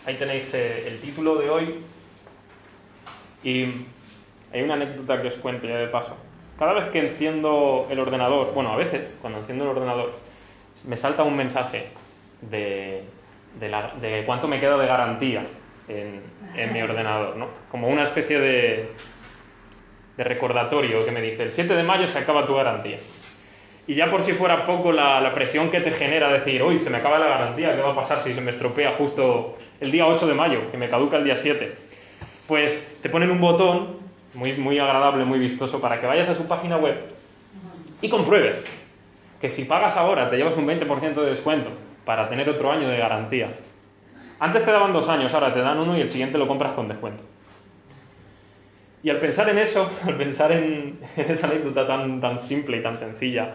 Ahí tenéis el título de hoy. Y hay una anécdota que os cuento ya de paso. Cada vez que enciendo el ordenador, bueno, a veces, cuando enciendo el ordenador, me salta un mensaje de cuánto me queda de garantía en mi ordenador, ¿no? Como una especie de recordatorio que me dice: el 7 de mayo se acaba tu garantía. Y ya por si fuera poco la presión que te genera decir: uy, se me acaba la garantía, ¿qué va a pasar si se me estropea justo el día 8 de mayo, que me caduca el día 7? Pues te ponen un botón muy, muy agradable, muy vistoso, para que vayas a su página web y compruebes que si pagas ahora te llevas un 20% de descuento para tener otro año de garantía. Antes te daban 2 años, ahora te dan 1 y el siguiente lo compras con descuento. Y al pensar en eso, al pensar en esa anécdota tan simple y tan sencilla,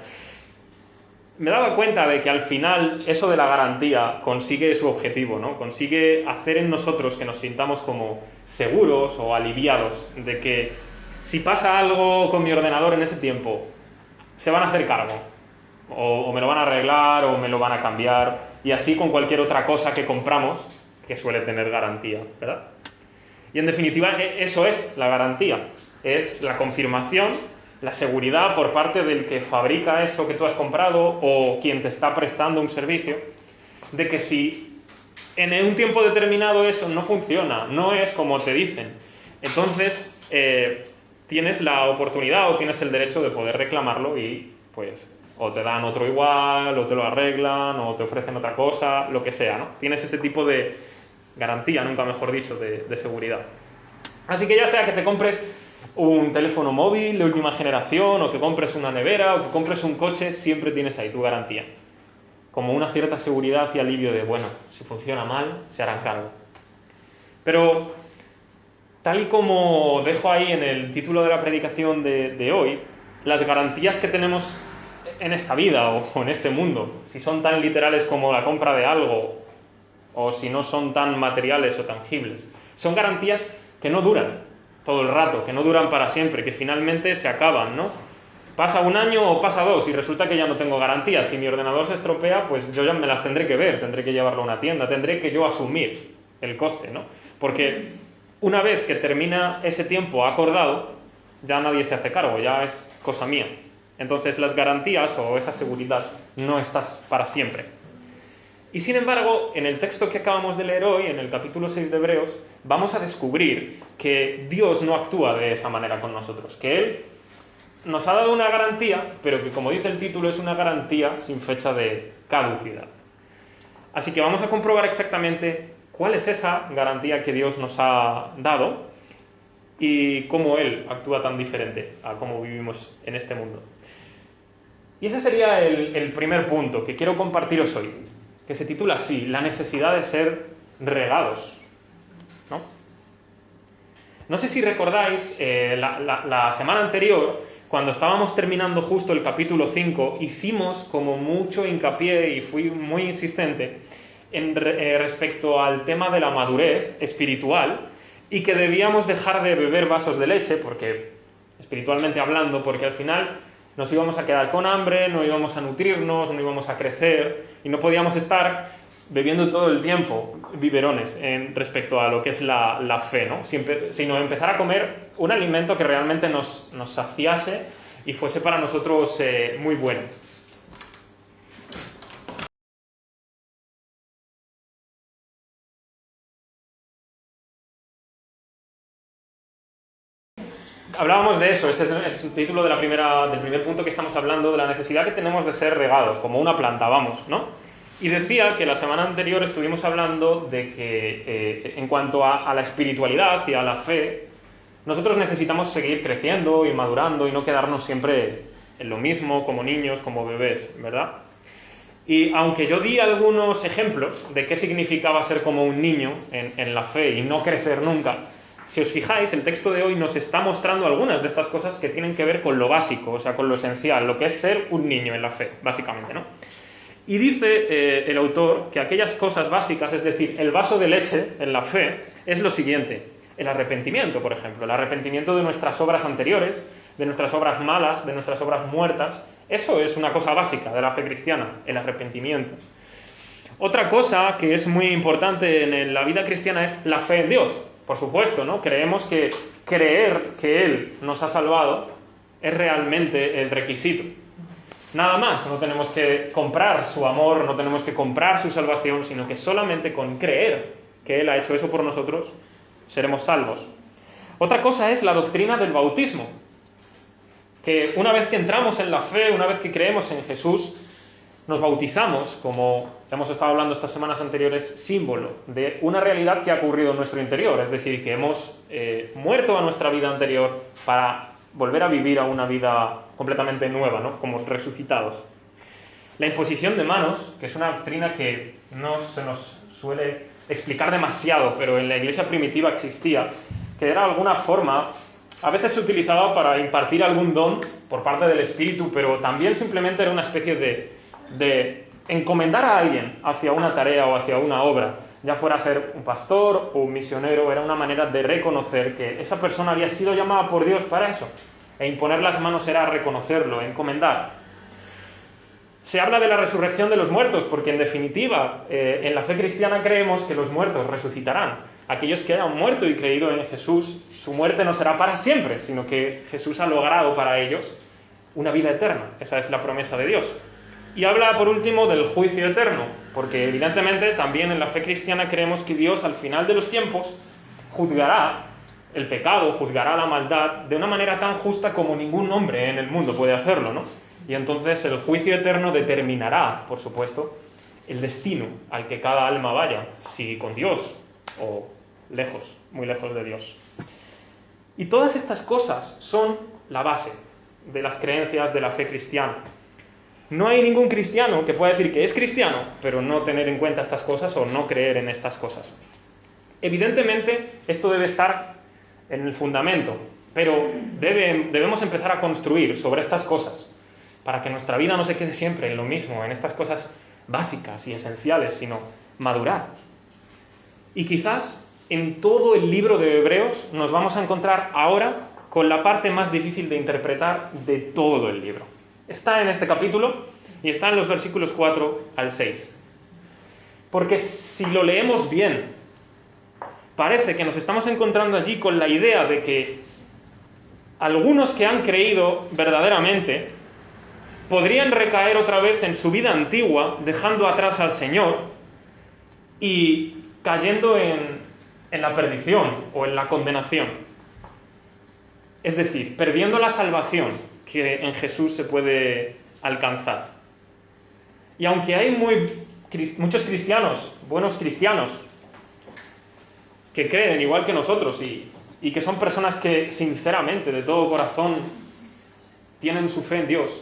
me daba cuenta de que al final eso de la garantía consigue su objetivo, ¿no? Consigue hacer en nosotros que nos sintamos como seguros o aliviados de que si pasa algo con mi ordenador en ese tiempo, se van a hacer cargo, o me lo van a arreglar, o me lo van a cambiar, y así con cualquier otra cosa que compramos que suele tener garantía, ¿verdad? Y en definitiva eso es la garantía, es la confirmación, la seguridad por parte del que fabrica eso que tú has comprado o quien te está prestando un servicio, de que si en un tiempo determinado eso no funciona, no es como te dicen, entonces tienes la oportunidad o tienes el derecho de poder reclamarlo y pues o te dan otro igual, o te lo arreglan, o te ofrecen otra cosa, lo que sea, ¿no? Tienes ese tipo de garantía, nunca mejor dicho, de seguridad. Así que ya sea que te compres un teléfono móvil de última generación, o que compres una nevera, o que compres un coche, siempre tienes ahí tu garantía. Como una cierta seguridad y alivio de, bueno, si funciona mal, se harán cargo. Pero, tal y como dejo ahí en el título de la predicación de hoy, las garantías que tenemos en esta vida o en este mundo, si son tan literales como la compra de algo, o si no son tan materiales o tangibles, son garantías que no duran todo el rato, que no duran para siempre, que finalmente se acaban, ¿no? Pasa 1 año o pasa 2 y resulta que ya no tengo garantía. Si mi ordenador se estropea, pues yo ya me las tendré que ver, tendré que llevarlo a una tienda, tendré que yo asumir el coste, ¿no? Porque una vez que termina ese tiempo acordado, ya nadie se hace cargo, ya es cosa mía. Entonces las garantías o esa seguridad no estás para siempre. Y sin embargo, en el texto que acabamos de leer hoy, en el capítulo 6 de Hebreos, vamos a descubrir que Dios no actúa de esa manera con nosotros, que Él nos ha dado una garantía, pero que, como dice el título, es una garantía sin fecha de caducidad. Así que vamos a comprobar exactamente cuál es esa garantía que Dios nos ha dado y cómo Él actúa tan diferente a cómo vivimos en este mundo. Y ese sería el primer punto que quiero compartiros hoy, que se titula así: la necesidad de ser regados, ¿no? No sé si recordáis, la semana anterior, cuando estábamos terminando justo el capítulo 5, hicimos como mucho hincapié y fui muy insistente respecto al tema de la madurez espiritual y que debíamos dejar de beber vasos de leche, porque espiritualmente hablando, porque al final nos íbamos a quedar con hambre, no íbamos a nutrirnos, no íbamos a crecer y no podíamos estar bebiendo todo el tiempo biberones respecto a lo que es la fe, ¿no? Sino empezar a comer un alimento que realmente nos saciase y fuese para nosotros muy bueno. Hablábamos de eso, ese es el título del primer punto que estamos hablando, de la necesidad que tenemos de ser regados, como una planta, vamos, ¿no? Y decía que la semana anterior estuvimos hablando de que en cuanto a la espiritualidad y a la fe, nosotros necesitamos seguir creciendo y madurando y no quedarnos siempre en lo mismo, como niños, como bebés, ¿verdad? Y aunque yo di algunos ejemplos de qué significaba ser como un niño en la fe y no crecer nunca, si os fijáis, el texto de hoy nos está mostrando algunas de estas cosas que tienen que ver con lo básico, o sea, con lo esencial, lo que es ser un niño en la fe, básicamente, ¿no? Y dice el autor que aquellas cosas básicas, es decir, el vaso de leche en la fe, es lo siguiente: el arrepentimiento, por ejemplo, el arrepentimiento de nuestras obras anteriores, de nuestras obras malas, de nuestras obras muertas. Eso es una cosa básica de la fe cristiana, el arrepentimiento. Otra cosa que es muy importante en la vida cristiana es la fe en Dios. Por supuesto, ¿no? Creemos que creer que Él nos ha salvado es realmente el requisito. Nada más, no tenemos que comprar su amor, no tenemos que comprar su salvación, sino que solamente con creer que Él ha hecho eso por nosotros, seremos salvos. Otra cosa es la doctrina del bautismo, que una vez que entramos en la fe, una vez que creemos en Jesús, nos bautizamos, como hemos estado hablando estas semanas anteriores, símbolo de una realidad que ha ocurrido en nuestro interior, es decir, que hemos muerto a nuestra vida anterior para volver a vivir a una vida completamente nueva, ¿no? Como resucitados. La imposición de manos, que es una doctrina que no se nos suele explicar demasiado, pero en la iglesia primitiva existía, que era alguna forma, a veces se utilizaba para impartir algún don por parte del Espíritu, pero también simplemente era una especie de encomendar a alguien hacia una tarea o hacia una obra, ya fuera a ser un pastor o un misionero. Era una manera de reconocer que esa persona había sido llamada por Dios para eso, e imponer las manos era reconocerlo, encomendar. Se habla de la resurrección de los muertos, porque en definitiva, en la fe cristiana creemos que los muertos resucitarán. Aquellos que hayan muerto y creído en Jesús, su muerte no será para siempre, sino que Jesús ha logrado para ellos una vida eterna. Esa es la promesa de Dios. Y habla, por último, del juicio eterno, porque evidentemente también en la fe cristiana creemos que Dios al final de los tiempos juzgará el pecado, juzgará la maldad de una manera tan justa como ningún hombre en el mundo puede hacerlo, ¿no? Y entonces el juicio eterno determinará, por supuesto, el destino al que cada alma vaya, si con Dios o lejos, muy lejos de Dios. Y todas estas cosas son la base de las creencias de la fe cristiana. No hay ningún cristiano que pueda decir que es cristiano, pero no tener en cuenta estas cosas o no creer en estas cosas. Evidentemente, esto debe estar en el fundamento, pero debemos empezar a construir sobre estas cosas para que nuestra vida no se quede siempre en lo mismo, en estas cosas básicas y esenciales, sino madurar. Y quizás en todo el libro de Hebreos nos vamos a encontrar ahora con la parte más difícil de interpretar de todo el libro. Está en este capítulo y está en los versículos 4 al 6. Porque si lo leemos bien, parece que nos estamos encontrando allí con la idea de que algunos que han creído verdaderamente podrían recaer otra vez en su vida antigua, dejando atrás al Señor y cayendo en la perdición o en la condenación. Es decir, perdiendo la salvación que en Jesús se puede alcanzar. Y aunque hay muchos cristianos, buenos cristianos, que creen igual que nosotros y que son personas que sinceramente, de todo corazón, tienen su fe en Dios,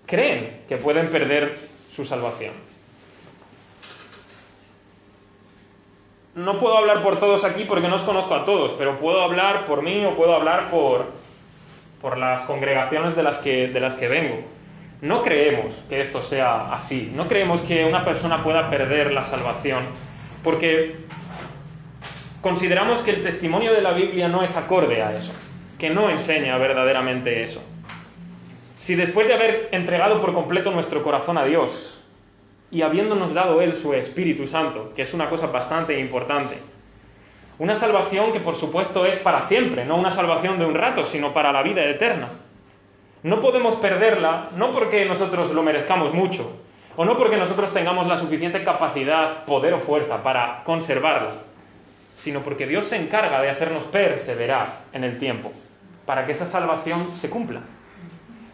creen que pueden perder su salvación. No puedo hablar por todos aquí porque no os conozco a todos, pero puedo hablar por mí o puedo hablar por las congregaciones de las que vengo. No creemos que esto sea así. No creemos que una persona pueda perder la salvación, porque consideramos que el testimonio de la Biblia no es acorde a eso, que no enseña verdaderamente eso. Si después de haber entregado por completo nuestro corazón a Dios y habiéndonos dado Él su Espíritu Santo, que es una cosa bastante importante, una salvación que por supuesto es para siempre, no una salvación de un rato, sino para la vida eterna. No podemos perderla, no porque nosotros lo merezcamos mucho, o no porque nosotros tengamos la suficiente capacidad, poder o fuerza para conservarla, sino porque Dios se encarga de hacernos perseverar en el tiempo, para que esa salvación se cumpla.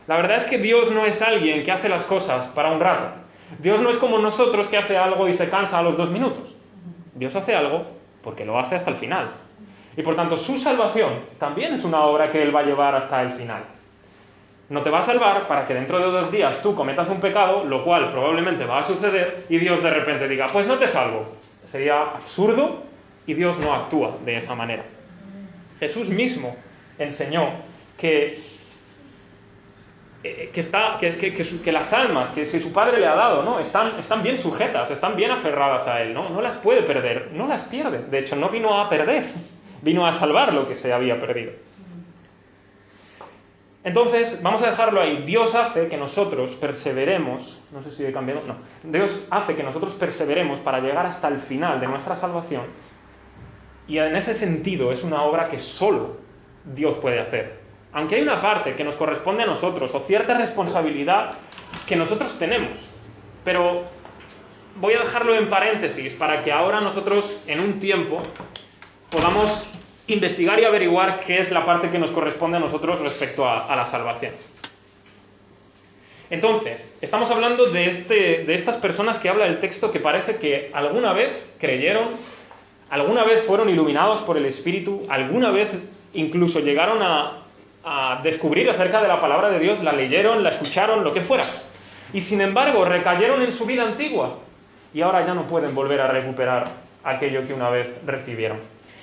La verdad es que Dios no es alguien que hace las cosas para un rato. Dios no es como nosotros, que hace algo y se cansa a los 2 minutos. Dios hace algo porque lo hace hasta el final. Y por tanto, su salvación también es una obra que Él va a llevar hasta el final. No te va a salvar para que dentro de 2 días tú cometas un pecado, lo cual probablemente va a suceder, y Dios de repente diga, pues no te salvo. Sería absurdo y Dios no actúa de esa manera. Jesús mismo enseñó que las almas que su Padre le ha dado, ¿no? están bien sujetas, están bien aferradas a Él, ¿no? No las puede perder, no las pierde. De hecho, no vino a perder, vino a salvar lo que se había perdido. Entonces, vamos a dejarlo ahí. Dios hace que nosotros perseveremos, no sé si he cambiado, no. Dios hace que nosotros perseveremos para llegar hasta el final de nuestra salvación, y en ese sentido es una obra que solo Dios puede hacer. Aunque hay una parte que nos corresponde a nosotros, o cierta responsabilidad que nosotros tenemos. Pero voy a dejarlo en paréntesis para que ahora nosotros, en un tiempo, podamos investigar y averiguar qué es la parte que nos corresponde a nosotros respecto a la salvación. Entonces, estamos hablando de estas personas que habla el texto que parece que alguna vez creyeron, alguna vez fueron iluminados por el Espíritu, alguna vez incluso llegaron a descubrir acerca de la palabra de Dios, la leyeron, la escucharon, lo que fuera. Y sin embargo, recayeron en su vida antigua y ahora ya no pueden volver a recuperar aquello que una vez recibieron.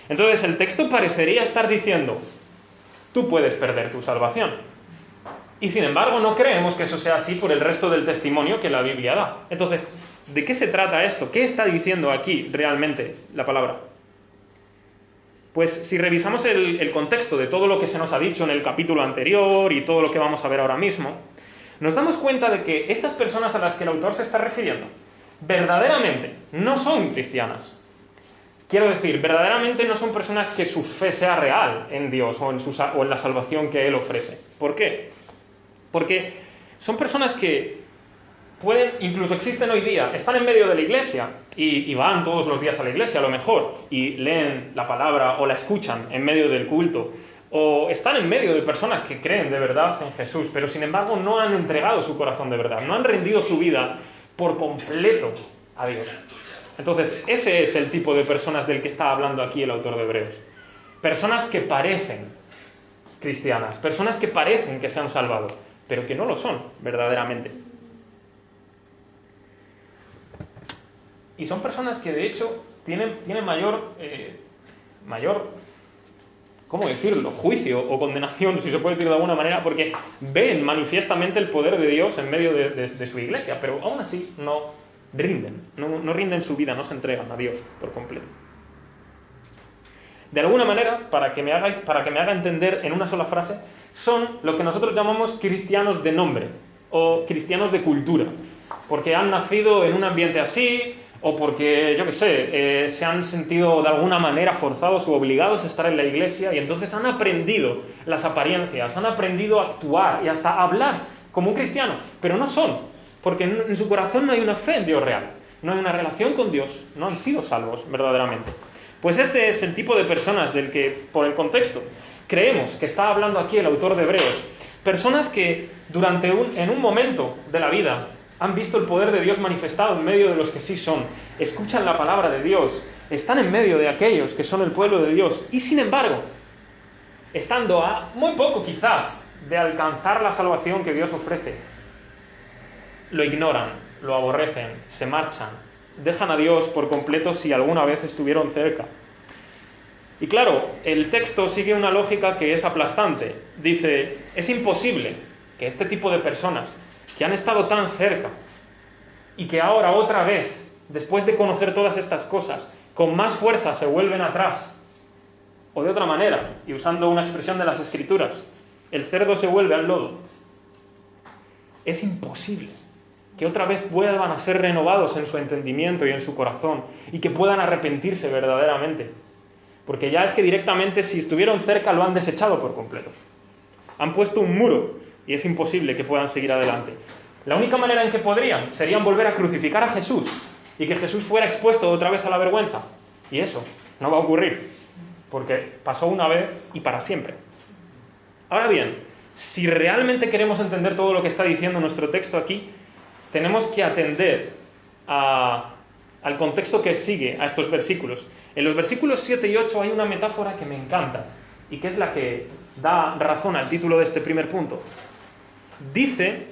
Entonces, el texto parecería estar diciendo, tú puedes perder tu salvación. Y sin embargo, no creemos que eso sea así por el resto del testimonio que la Biblia da. Entonces, ¿de qué se trata esto? ¿Qué está diciendo aquí realmente la palabra? Pues si revisamos el contexto de todo lo que se nos ha dicho en el capítulo anterior y todo lo que vamos a ver ahora mismo, nos damos cuenta de que estas personas a las que el autor se está refiriendo verdaderamente no son cristianas. Quiero decir, verdaderamente no son personas que su fe sea real en Dios o en la salvación que Él ofrece. ¿Por qué? Porque son personas que incluso existen hoy día, están en medio de la iglesia y van todos los días a la iglesia a lo mejor y leen la palabra o la escuchan en medio del culto, o están en medio de personas que creen de verdad en Jesús, pero sin embargo no han entregado su corazón de verdad, no han rendido su vida por completo a Dios. Entonces, ese es el tipo de personas del que está hablando aquí el autor de Hebreos. Personas que parecen cristianas, personas que parecen que se han salvado, pero que no lo son verdaderamente. Y son personas que de hecho tienen mayor, ¿cómo decirlo?, juicio o condenación, si se puede decir de alguna manera, porque ven manifiestamente el poder de Dios en medio de su iglesia, pero aún así no rinden su vida, no se entregan a Dios por completo. De alguna manera, para que me haga entender en una sola frase, son lo que nosotros llamamos cristianos de nombre o cristianos de cultura, porque han nacido en un ambiente así, o porque, yo qué sé, se han sentido de alguna manera forzados o obligados a estar en la iglesia y entonces han aprendido las apariencias, han aprendido a actuar y hasta a hablar como un cristiano, pero no son, porque en su corazón no hay una fe en Dios real, no hay una relación con Dios, no han sido salvos verdaderamente. Pues este es el tipo de personas del que, por el contexto, creemos que está hablando aquí el autor de Hebreos. Personas que en un momento de la vida han visto el poder de Dios manifestado en medio de los que sí son, escuchan la palabra de Dios, están en medio de aquellos que son el pueblo de Dios y sin embargo, estando a muy poco quizás de alcanzar la salvación que Dios ofrece, lo ignoran, lo aborrecen, se marchan, dejan a Dios por completo si alguna vez estuvieron cerca. Y claro, el texto sigue una lógica que es aplastante. Dice, es imposible que este tipo de personas que han estado tan cerca y que ahora otra vez, después de conocer todas estas cosas, con más fuerza se vuelven atrás, o de otra manera, y usando una expresión de las Escrituras, el cerdo se vuelve al lodo. Es imposible que otra vez vuelvan a ser renovados en su entendimiento y en su corazón, y que puedan arrepentirse verdaderamente. Porque ya es que directamente, si estuvieron cerca, lo han desechado por completo. Han puesto un muro, y es imposible que puedan seguir adelante. La única manera en que podrían serían volver a crucificar a Jesús, y que Jesús fuera expuesto otra vez a la vergüenza. Y eso no va a ocurrir, porque pasó una vez y para siempre. Ahora bien, si realmente queremos entender todo lo que está diciendo nuestro texto aquí, tenemos que atender al contexto que sigue a estos versículos. En los versículos 7 y 8 hay una metáfora que me encanta y que es la que da razón al título de este primer punto. Dice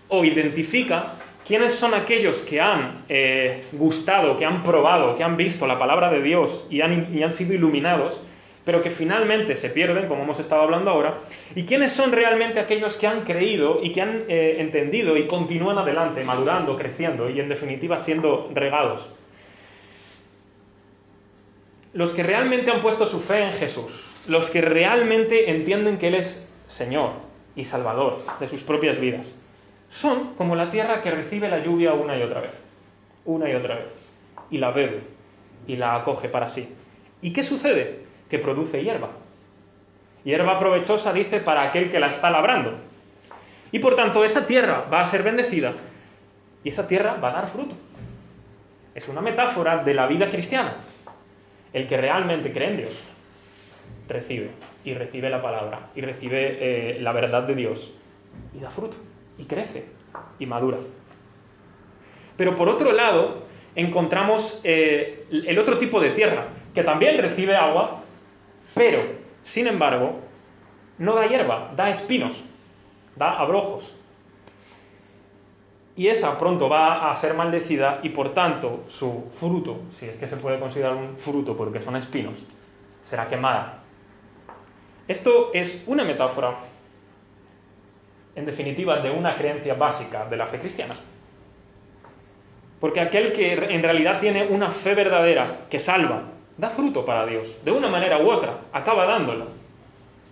o identifica quiénes son aquellos que han gustado, que han probado, que han visto la palabra de Dios y han sido iluminados, pero que finalmente se pierden, como hemos estado hablando ahora, y quiénes son realmente aquellos que han creído y que han entendido y continúan adelante, madurando, creciendo y en definitiva siendo regados. Los que realmente han puesto su fe en Jesús, los que realmente entienden que Él es Señor, y salvador de sus propias vidas. Son como la tierra que recibe la lluvia una y otra vez, y la bebe, y la acoge para sí. ¿Y qué sucede? Que produce hierba. Hierba provechosa, dice, para aquel que la está labrando. Y por tanto, esa tierra va a ser bendecida, y esa tierra va a dar fruto. Es una metáfora de la vida cristiana. El que realmente cree en Dios recibe la palabra, y recibe la verdad de Dios, y da fruto, y crece, y madura. Pero por otro lado, encontramos el otro tipo de tierra, que también recibe agua, pero, sin embargo, no da hierba, da espinos, da abrojos. Y esa pronto va a ser maldecida y por tanto su fruto, si es que se puede considerar un fruto porque son espinos, será quemada. Esto es una metáfora, en definitiva, de una creencia básica de la fe cristiana. Porque aquel que en realidad tiene una fe verdadera que salva, da fruto para Dios, de una manera u otra, acaba dándolo,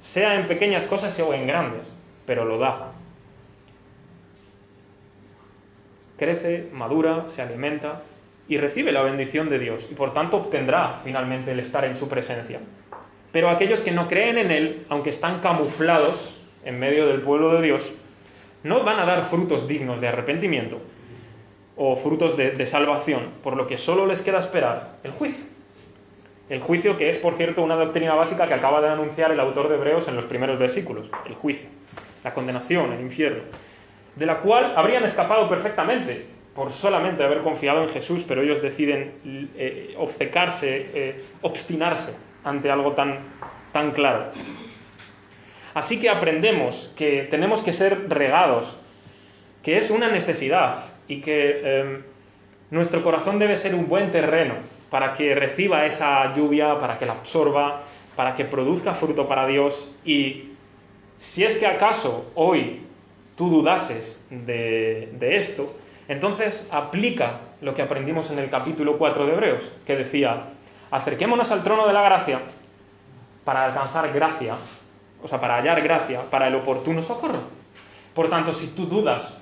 sea en pequeñas cosas o en grandes, pero lo da. Crece, madura, se alimenta y recibe la bendición de Dios y por tanto obtendrá finalmente el estar en su presencia. Pero aquellos que no creen en Él, aunque están camuflados en medio del pueblo de Dios, no van a dar frutos dignos de arrepentimiento o frutos de salvación, por lo que solo les queda esperar el juicio. El juicio que es, por cierto, una doctrina básica que acaba de anunciar el autor de Hebreos en los primeros versículos. El juicio, la condenación, el infierno, de la cual habrían escapado perfectamente por solamente haber confiado en Jesús, pero ellos deciden obstinarse ante algo tan claro. Así que aprendemos que tenemos que ser regados, que es una necesidad y que nuestro corazón debe ser un buen terreno para que reciba esa lluvia, para que la absorba, para que produzca fruto para Dios. Y si es que acaso hoy tú dudases de esto, entonces aplica lo que aprendimos en el capítulo 4 de Hebreos, que decía: acerquémonos al trono de la gracia para alcanzar gracia, o sea, para hallar gracia, para el oportuno socorro. Por tanto, si tú dudas,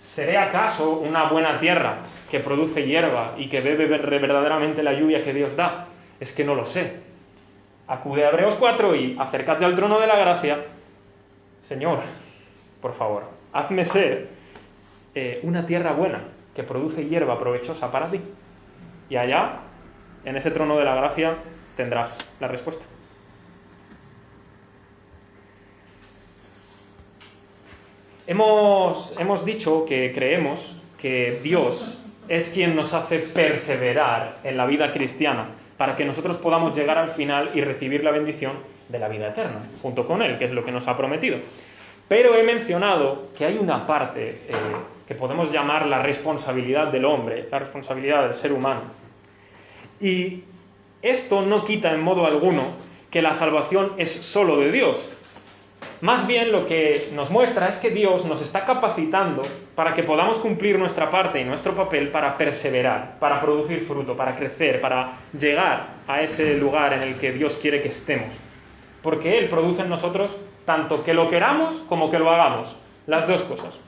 ¿seré acaso una buena tierra que produce hierba y que bebe verdaderamente la lluvia que Dios da? Es que no lo sé. Acude a Hebreos 4 y acércate al trono de la gracia. Señor, por favor, hazme ser una tierra buena que produce hierba provechosa para ti. Y allá, en ese trono de la gracia, tendrás la respuesta. Hemos dicho que creemos que Dios es quien nos hace perseverar en la vida cristiana para que nosotros podamos llegar al final y recibir la bendición de la vida eterna, junto con Él, que es lo que nos ha prometido. Pero he mencionado que hay una parte que podemos llamar la responsabilidad del hombre, la responsabilidad del ser humano. Y esto no quita en modo alguno que la salvación es solo de Dios. Más bien lo que nos muestra es que Dios nos está capacitando para que podamos cumplir nuestra parte y nuestro papel para perseverar, para producir fruto, para crecer, para llegar a ese lugar en el que Dios quiere que estemos. Porque Él produce en nosotros tanto que lo queramos como que lo hagamos, las dos cosas.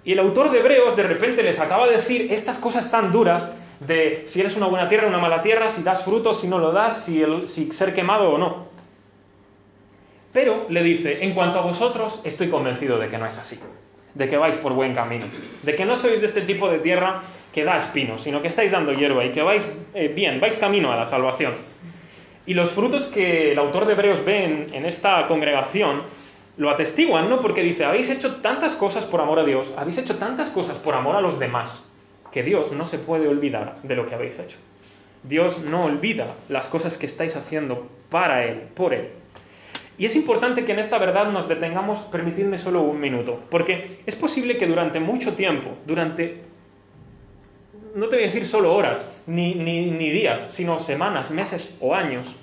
Y el autor de Hebreos de repente les acaba de decir estas cosas tan duras de si eres una buena tierra o una mala tierra, si das fruto, si no lo das, si ser quemado o no. Pero le dice: en cuanto a vosotros, estoy convencido de que no es así, de que vais por buen camino, de que no sois de este tipo de tierra que da espinos, sino que estáis dando hierba y que vais bien, vais camino a la salvación. Y los frutos que el autor de Hebreos ve en esta congregación lo atestiguan, ¿no? Porque dice: habéis hecho tantas cosas por amor a Dios, habéis hecho tantas cosas por amor a los demás, que Dios no se puede olvidar de lo que habéis hecho. Dios no olvida las cosas que estáis haciendo para Él, por Él. Y es importante que en esta verdad nos detengamos, permitidme solo un minuto, porque es posible que durante mucho tiempo, no te voy a decir solo horas, ni días, sino semanas, meses o años,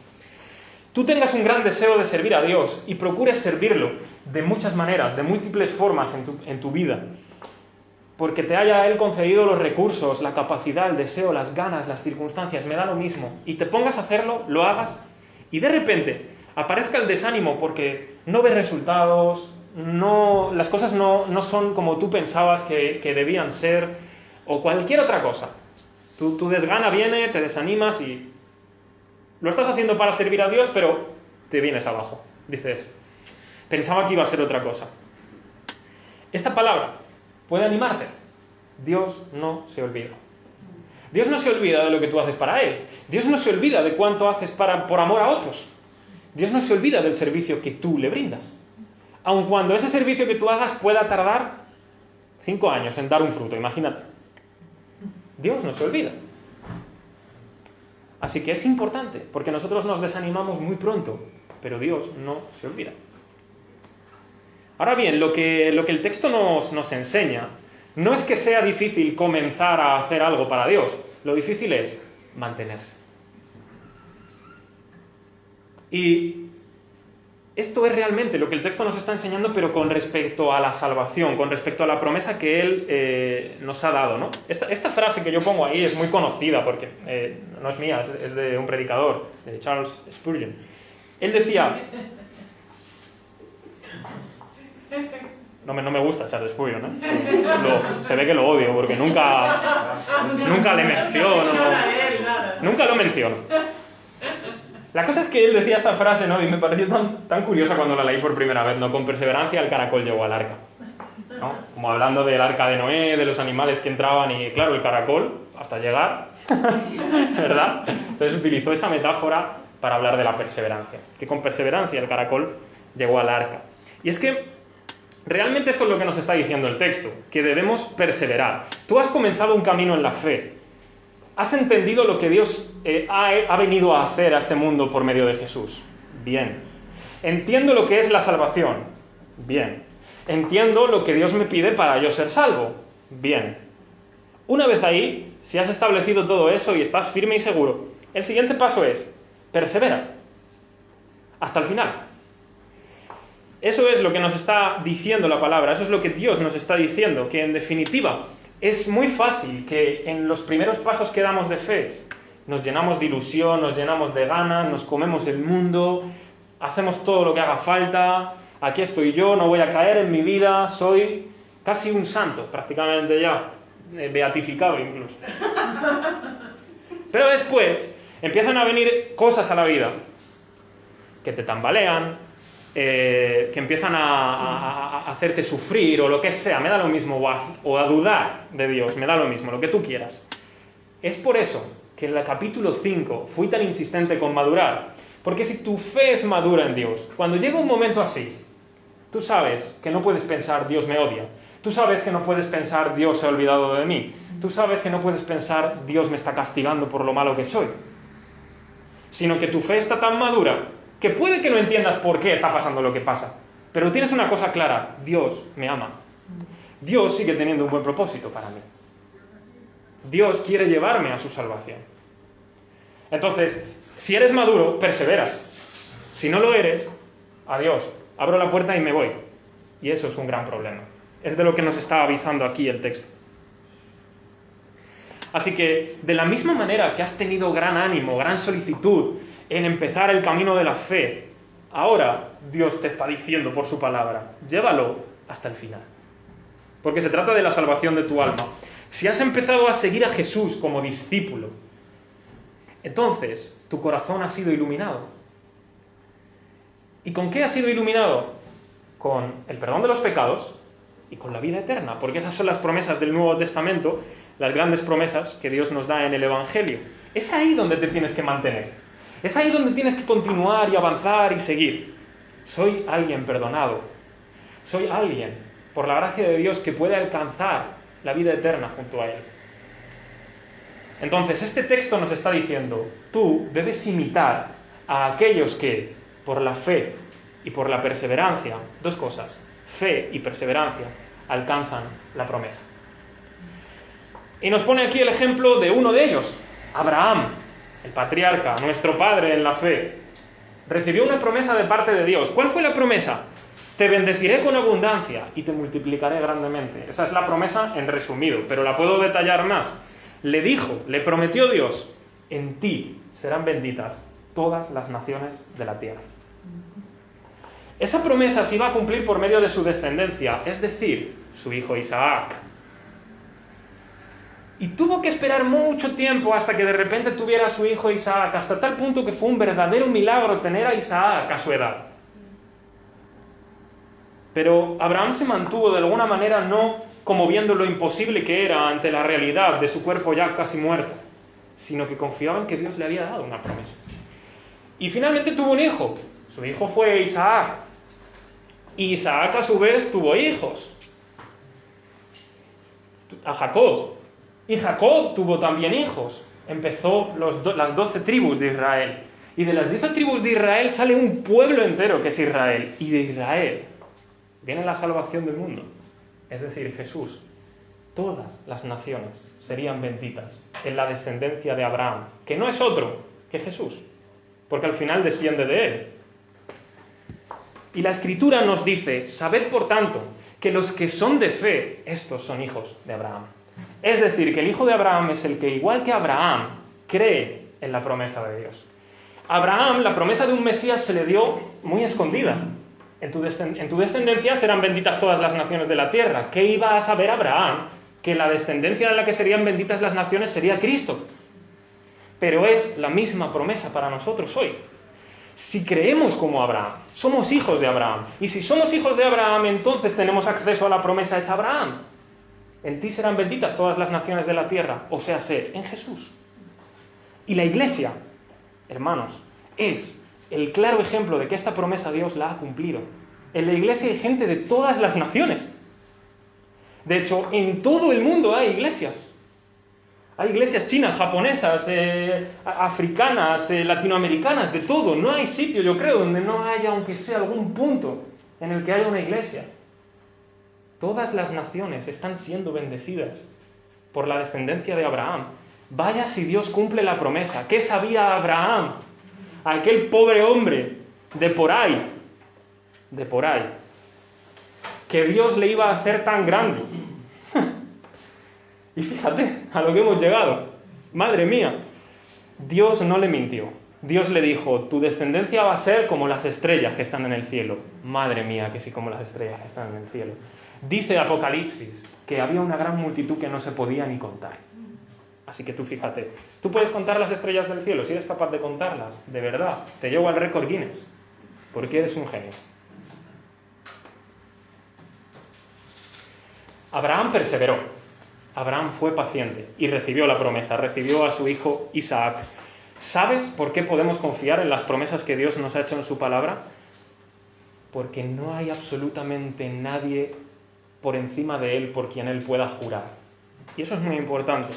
tú tengas un gran deseo de servir a Dios y procures servirlo de muchas maneras, de múltiples formas en tu vida, porque te haya Él concedido los recursos, la capacidad, el deseo, las ganas, las circunstancias, me da lo mismo, y te pongas a hacerlo, lo hagas, y de repente aparezca el desánimo porque no ves resultados, las cosas no son como tú pensabas que debían ser, o cualquier otra cosa. Tu desgana viene, te desanimas y lo estás haciendo para servir a Dios, pero te vienes abajo. Dices, pensaba que iba a ser otra cosa. Esta palabra puede animarte. Dios no se olvida. Dios no se olvida de lo que tú haces para Él. Dios no se olvida de cuánto haces por amor a otros. Dios no se olvida del servicio que tú le brindas. Aun cuando ese servicio que tú hagas pueda tardar 5 años en dar un fruto, imagínate. Dios no se olvida. Así que es importante, porque nosotros nos desanimamos muy pronto, pero Dios no se olvida. Ahora bien, lo que el texto nos enseña no es que sea difícil comenzar a hacer algo para Dios, lo difícil es mantenerse. Y esto es realmente lo que el texto nos está enseñando, pero con respecto a la salvación, con respecto a la promesa que Él nos ha dado, ¿no? Esta frase que yo pongo ahí es muy conocida, porque no es mía, es de un predicador, de Charles Spurgeon. Él decía... No me gusta Charles Spurgeon, ¿eh? Se ve que lo odio, porque nunca le menciono. Nunca lo menciono. La cosa es que él decía esta frase, ¿no? Y me pareció tan curiosa cuando la leí por primera vez, ¿no? Con perseverancia el caracol llegó al arca, ¿no? Como hablando del arca de Noé, de los animales que entraban y, claro, el caracol, hasta llegar, ¿verdad? Entonces utilizó esa metáfora para hablar de la perseverancia, que con perseverancia el caracol llegó al arca. Y es que realmente esto es lo que nos está diciendo el texto, que debemos perseverar. Tú has comenzado un camino en la fe. ¿Has entendido lo que Dios ha venido a hacer a este mundo por medio de Jesús? Bien. ¿Entiendo lo que es la salvación? Bien. ¿Entiendo lo que Dios me pide para yo ser salvo? Bien. Una vez ahí, si has establecido todo eso y estás firme y seguro, el siguiente paso es, persevera. Hasta el final. Eso es lo que nos está diciendo la palabra, eso es lo que Dios nos está diciendo, que en definitiva es muy fácil que en los primeros pasos que damos de fe nos llenamos de ilusión, nos llenamos de ganas, nos comemos el mundo, hacemos todo lo que haga falta, aquí estoy yo, no voy a caer en mi vida, soy casi un santo, prácticamente ya, beatificado incluso. Pero después empiezan a venir cosas a la vida que te tambalean, que empiezan a hacerte sufrir o lo que sea, me da lo mismo, o a dudar de Dios, me da lo mismo, lo que tú quieras. Es por eso que en el capítulo 5 fui tan insistente con madurar, porque si tu fe es madura en Dios, cuando llega un momento así, tú sabes que no puedes pensar Dios me odia, tú sabes que no puedes pensar Dios se ha olvidado de mí, tú sabes que no puedes pensar Dios me está castigando por lo malo que soy, sino que tu fe está tan madura que puede que no entiendas por qué está pasando lo que pasa, pero tienes una cosa clara, Dios me ama. Dios sigue teniendo un buen propósito para mí. Dios quiere llevarme a su salvación. Entonces, si eres maduro, perseveras. Si no lo eres, adiós, abro la puerta y me voy. Y eso es un gran problema. Es de lo que nos está avisando aquí el texto. Así que, de la misma manera que has tenido gran ánimo, gran solicitud en empezar el camino de la fe, ahora Dios te está diciendo por su palabra, llévalo hasta el final. Porque se trata de la salvación de tu alma. Si has empezado a seguir a Jesús como discípulo, entonces tu corazón ha sido iluminado. ¿Y con qué ha sido iluminado? Con el perdón de los pecados y con la vida eterna, porque esas son las promesas del Nuevo Testamento, las grandes promesas que Dios nos da en el Evangelio. Es ahí donde te tienes que mantener. Es ahí donde tienes que continuar y avanzar y seguir. Soy alguien perdonado. Soy alguien, por la gracia de Dios, que puede alcanzar la vida eterna junto a Él. Entonces, este texto nos está diciendo, tú debes imitar a aquellos que, por la fe y por la perseverancia, dos cosas, fe y perseverancia, alcanzan la promesa. Y nos pone aquí el ejemplo de uno de ellos, Abraham, el patriarca, nuestro padre en la fe. Recibió una promesa de parte de Dios. ¿Cuál fue la promesa? Te bendeciré con abundancia y te multiplicaré grandemente. Esa es la promesa en resumido, pero la puedo detallar más. Le prometió Dios, en ti serán benditas todas las naciones de la tierra. Esa promesa se iba a cumplir por medio de su descendencia, es decir, su hijo Isaac. Y tuvo que esperar mucho tiempo hasta que de repente tuviera a su hijo Isaac, hasta tal punto que fue un verdadero milagro tener a Isaac a su edad. Pero Abraham se mantuvo de alguna manera no como viendo lo imposible que era ante la realidad de su cuerpo ya casi muerto, sino que confiaba en que Dios le había dado una promesa. Y finalmente tuvo un hijo. Su hijo fue Isaac. Y Isaac a su vez tuvo hijos. A Jacob. Y Jacob tuvo también hijos. Empezó las 12 tribus de Israel. Y de las 12 tribus de Israel sale un pueblo entero que es Israel. Y de Israel viene la salvación del mundo. Es decir, Jesús. Todas las naciones serían benditas en la descendencia de Abraham, que no es otro que Jesús, porque al final desciende de él. Y la Escritura nos dice, sabed por tanto, que los que son de fe, estos son hijos de Abraham. Es decir, que el hijo de Abraham es el que, igual que Abraham, cree en la promesa de Dios. A Abraham, la promesa de un Mesías se le dio muy escondida. En tu descendencia serán benditas todas las naciones de la tierra. ¿Qué iba a saber Abraham? Que la descendencia en la que serían benditas las naciones sería Cristo. Pero es la misma promesa para nosotros hoy. Si creemos como Abraham, somos hijos de Abraham. Y si somos hijos de Abraham, entonces tenemos acceso a la promesa hecha a Abraham. En ti serán benditas todas las naciones de la tierra, o sea, en Jesús. Y la Iglesia, hermanos, es el claro ejemplo de que esta promesa Dios la ha cumplido. En la Iglesia hay gente de todas las naciones. De hecho, en todo el mundo hay iglesias. Hay iglesias chinas, japonesas, africanas, latinoamericanas, de todo. No hay sitio, yo creo, donde no haya, aunque sea algún punto, en el que haya una iglesia. Todas las naciones están siendo bendecidas por la descendencia de Abraham. Vaya si Dios cumple la promesa. ¿Qué sabía Abraham? Aquel pobre hombre de por ahí, que Dios le iba a hacer tan grande. Y fíjate a lo que hemos llegado. Madre mía, Dios no le mintió. Dios le dijo, tu descendencia va a ser como las estrellas que están en el cielo. Madre mía, que sí, como las estrellas que están en el cielo. Dice Apocalipsis que había una gran multitud que no se podía ni contar. Así que tú fíjate, tú puedes contar las estrellas del cielo, si eres capaz de contarlas, de verdad, te llevo al récord Guinness, porque eres un genio. Abraham perseveró, Abraham fue paciente y recibió la promesa, recibió a su hijo Isaac. ¿Sabes por qué podemos confiar en las promesas que Dios nos ha hecho en su palabra? Porque no hay absolutamente nadie por encima de él por quien él pueda jurar. Y eso es muy importante,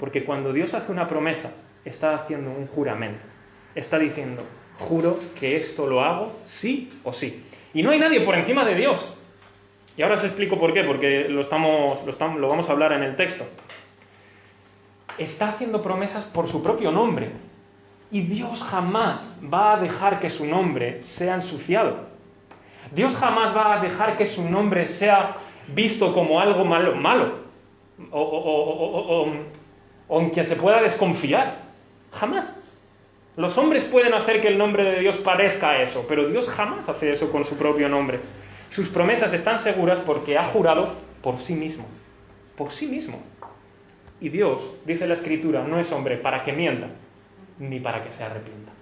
porque cuando Dios hace una promesa, está haciendo un juramento. Está diciendo, juro que esto lo hago sí o sí. Y no hay nadie por encima de Dios. Y ahora os explico por qué, porque lo vamos a hablar en el texto. Está haciendo promesas por su propio nombre. Y Dios jamás va a dejar que su nombre sea ensuciado. Dios jamás va a dejar que su nombre sea visto como algo malo. O en que se pueda desconfiar. Jamás. Los hombres pueden hacer que el nombre de Dios parezca eso, pero Dios jamás hace eso con su propio nombre. Sus promesas están seguras porque ha jurado por sí mismo. Por sí mismo. Y Dios, dice la Escritura, no es hombre para que mienta, ni para que se arrepienta.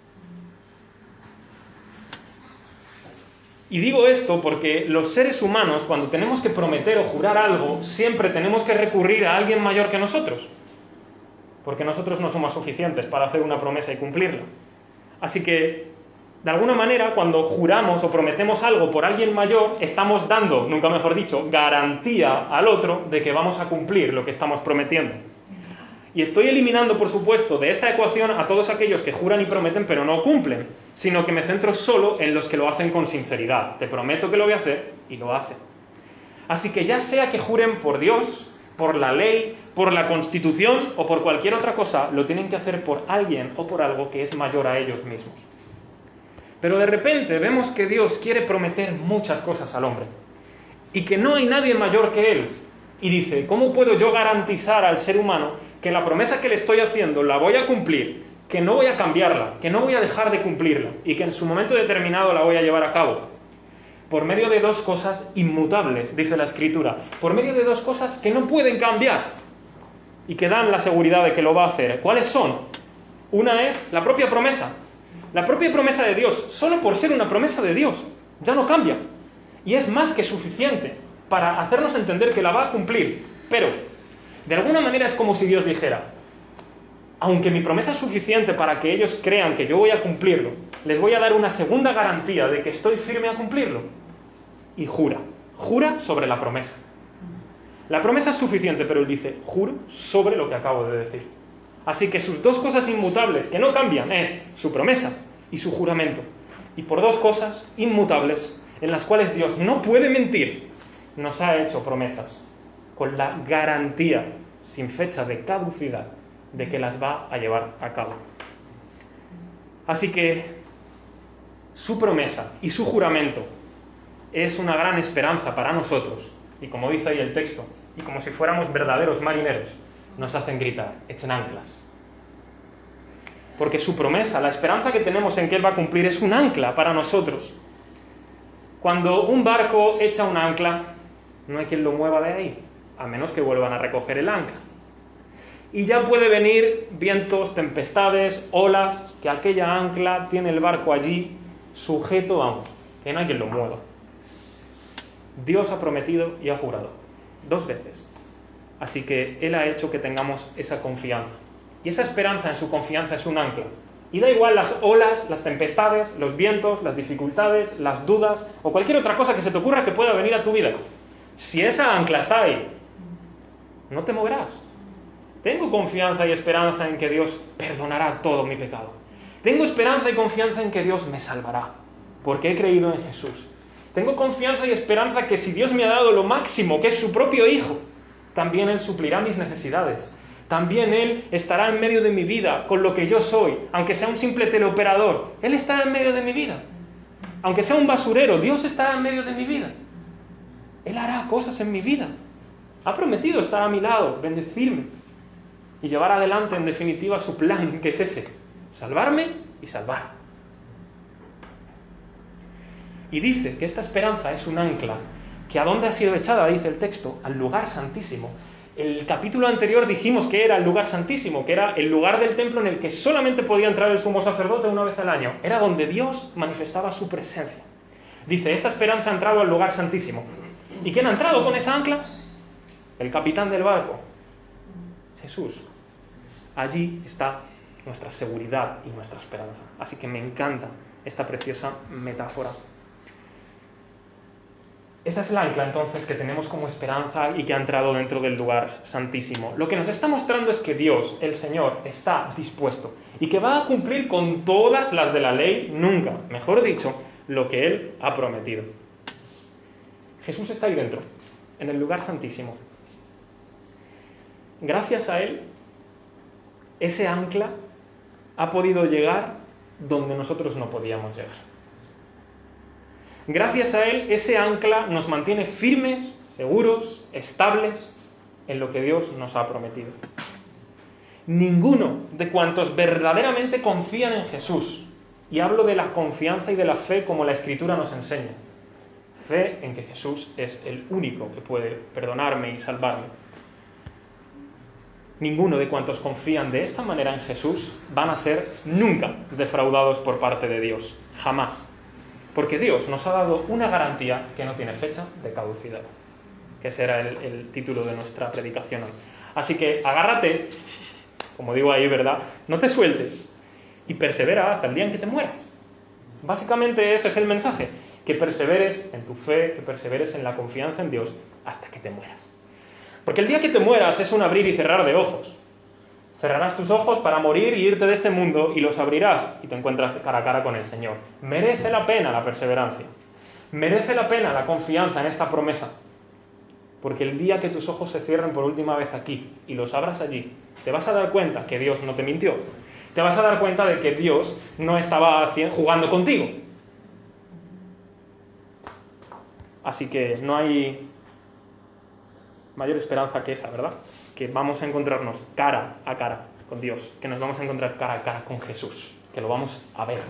Y digo esto porque los seres humanos, cuando tenemos que prometer o jurar algo, siempre tenemos que recurrir a alguien mayor que nosotros. Porque nosotros no somos suficientes para hacer una promesa y cumplirla. Así que, de alguna manera, cuando juramos o prometemos algo por alguien mayor, estamos dando, nunca mejor dicho, garantía al otro de que vamos a cumplir lo que estamos prometiendo. Y estoy eliminando, por supuesto, de esta ecuación a todos aquellos que juran y prometen pero no cumplen, sino que me centro solo en los que lo hacen con sinceridad. Te prometo que lo voy a hacer y lo hacen. Así que ya sea que juren por Dios, por la ley, por la Constitución o por cualquier otra cosa, lo tienen que hacer por alguien o por algo que es mayor a ellos mismos. Pero de repente vemos que Dios quiere prometer muchas cosas al hombre y que no hay nadie mayor que Él. Y dice, ¿cómo puedo yo garantizar al ser humano que la promesa que le estoy haciendo la voy a cumplir? que no voy a cambiarla, que no voy a dejar de cumplirla y que en su momento determinado la voy a llevar a cabo. Por medio de dos cosas inmutables, dice la Escritura. Por medio de dos cosas que no pueden cambiar y que dan la seguridad de que lo va a hacer. ¿Cuáles son? Una es la propia promesa. La propia promesa de Dios, solo por ser una promesa de Dios, ya no cambia. Y es más que suficiente para hacernos entender que la va a cumplir. Pero, de alguna manera es como si Dios dijera, aunque mi promesa es suficiente para que ellos crean que yo voy a cumplirlo, les voy a dar una segunda garantía de que estoy firme a cumplirlo. Y jura sobre la promesa. La promesa es suficiente, pero él dice, juro sobre lo que acabo de decir. Así que sus dos cosas inmutables que no cambian es su promesa y su juramento. Y por dos cosas inmutables, en las cuales Dios no puede mentir, nos ha hecho promesas con la garantía, sin fecha de caducidad, de que las va a llevar a cabo. Así que su promesa y su juramento es una gran esperanza para nosotros. Y como dice ahí el texto, y como si fuéramos verdaderos marineros, nos hacen gritar, echen anclas. Porque su promesa, la esperanza que tenemos en que Él va a cumplir, es un ancla para nosotros. Cuando un barco echa un ancla, no hay quien lo mueva de ahí, a menos que vuelvan a recoger el ancla. Y ya puede venir vientos, tempestades, olas, que aquella ancla tiene el barco allí sujeto, vamos, que no hay quien lo mueva. Dios ha prometido y ha jurado 2 veces. Así que Él ha hecho que tengamos esa confianza. Y esa esperanza en su confianza es un ancla. Y da igual las olas, las tempestades, los vientos, las dificultades, las dudas o cualquier otra cosa que se te ocurra que pueda venir a tu vida. Si esa ancla está ahí, no te moverás. Tengo confianza y esperanza en que Dios perdonará todo mi pecado. Tengo esperanza y confianza en que Dios me salvará, porque he creído en Jesús. Tengo confianza y esperanza que si Dios me ha dado lo máximo, que es su propio Hijo, también Él suplirá mis necesidades. También Él estará en medio de mi vida con lo que yo soy, aunque sea un simple teleoperador. Él estará en medio de mi vida. Aunque sea un basurero, Dios estará en medio de mi vida. Él hará cosas en mi vida. Ha prometido estar a mi lado, bendecirme y llevar adelante en definitiva su plan, que es ese, salvarme y salvar. Y dice que esta esperanza es un ancla, que ¿a dónde ha sido echada? Dice el texto, al lugar santísimo. El capítulo anterior dijimos que era el lugar santísimo, que era el lugar del templo en el que solamente podía entrar el sumo sacerdote una vez al año. Era donde Dios manifestaba su presencia. Dice, esta esperanza ha entrado al lugar santísimo. ¿Y quién ha entrado con esa ancla? El capitán del barco, Jesús. Allí está nuestra seguridad y nuestra esperanza. Así que me encanta esta preciosa metáfora. Esta es el ancla entonces que tenemos como esperanza y que ha entrado dentro del lugar santísimo. Lo que nos está mostrando es que Dios, el Señor, está dispuesto y que va a cumplir con todas las de la ley, nunca, mejor dicho, lo que Él ha prometido. Jesús está ahí dentro, en el lugar santísimo. Gracias a Él, ese ancla ha podido llegar donde nosotros no podíamos llegar. Gracias a Él, ese ancla nos mantiene firmes, seguros, estables en lo que Dios nos ha prometido. Ninguno de cuantos verdaderamente confían en Jesús, y hablo de la confianza y de la fe como la Escritura nos enseña, fe en que Jesús es el único que puede perdonarme y salvarme. Ninguno de cuantos confían de esta manera en Jesús van a ser nunca defraudados por parte de Dios, jamás. Porque Dios nos ha dado una garantía que no tiene fecha de caducidad. Que ese era el título de nuestra predicación hoy. Así que agárrate, como digo ahí, ¿verdad? No te sueltes y persevera hasta el día en que te mueras. Básicamente ese es el mensaje. Que perseveres en tu fe, que perseveres en la confianza en Dios hasta que te mueras. Porque el día que te mueras es un abrir y cerrar de ojos. Cerrarás tus ojos para morir y irte de este mundo y los abrirás y te encuentras cara a cara con el Señor. Merece la pena la perseverancia. Merece la pena la confianza en esta promesa. Porque el día que tus ojos se cierren por última vez aquí y los abras allí, te vas a dar cuenta que Dios no te mintió. Te vas a dar cuenta de que Dios no estaba jugando contigo. Así que no hay mayor esperanza que esa, ¿verdad? Que vamos a encontrarnos cara a cara con Dios, que nos vamos a encontrar cara a cara con Jesús, que lo vamos a ver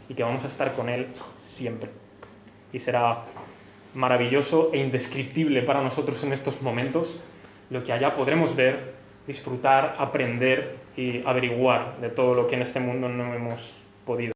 y que vamos a estar con Él siempre. Y será maravilloso e indescriptible para nosotros en estos momentos lo que allá podremos ver, disfrutar, aprender y averiguar de todo lo que en este mundo no hemos podido.